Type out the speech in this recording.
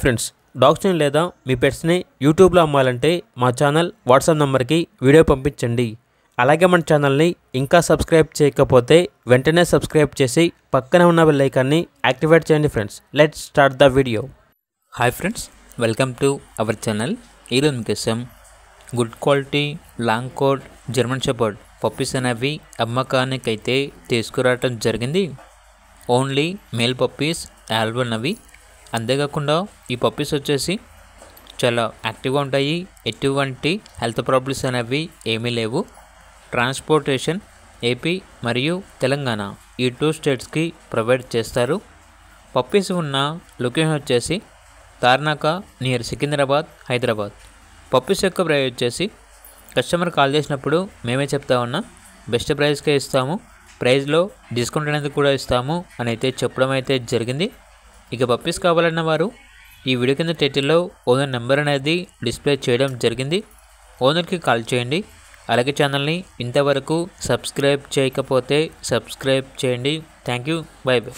Friends, డాగ్స్ని లేదా మీ పెట్స్ని యూట్యూబ్లో అమ్మాలంటే మా ఛానల్ వాట్సాప్ నెంబర్కి వీడియో పంపించండి. అలాగే మన ఛానల్ని ఇంకా సబ్స్క్రైబ్ చేయకపోతే వెంటనే సబ్స్క్రైబ్ చేసి పక్కనే ఉన్న బెల్ ఐకాన్ని యాక్టివేట్ చేయండి. Friends, let's start the video. Hi friends, welcome to our channel. ఈరోజు మీకోసం good quality long coat German shepherd puppies అనేవి అమ్మకానికి అయితే తీసుకురావటం జరిగింది. ఓన్లీ మేల్ పప్పీస్ అవైలబుల్ అవి. అంతేకాకుండా ఈ పప్పీస్ వచ్చేసి చాలా యాక్టివ్గా ఉంటాయి. ఎటువంటి హెల్త్ ప్రాబ్లమ్స్ అనేవి ఏమీ లేవు. ట్రాన్స్పోర్టేషన్ ఏపీ మరియు తెలంగాణ ఈ 2 స్టేట్స్కి ప్రొవైడ్ చేస్తారు. పప్పీస్ ఉన్న లొకేషన్ వచ్చేసి తార్నాక నియర్ సికింద్రాబాద్, హైదరాబాద్. పప్పీస్ యొక్క ప్రైస్ వచ్చేసి కస్టమర్ కాల్ చేసినప్పుడు మేమే చెప్తా ఉన్నా బెస్ట్ ప్రైస్కే ఇస్తాము, ప్రైస్లో డిస్కౌంట్ అనేది కూడా ఇస్తాము అని అయితే చెప్పడం అయితే జరిగింది. ఇక పప్పీస్ కావాలన్న వారు ఈ వీడియో కింద టైటిల్లో ఓనర్ నెంబర్ అనేది డిస్ప్లే చేయడం జరిగింది. ఓనర్కి కాల్ చేయండి. అలాగే ఛానల్ని ఇంతవరకు సబ్స్క్రైబ్ చేయకపోతే సబ్స్క్రైబ్ చేయండి. Thank you. By by.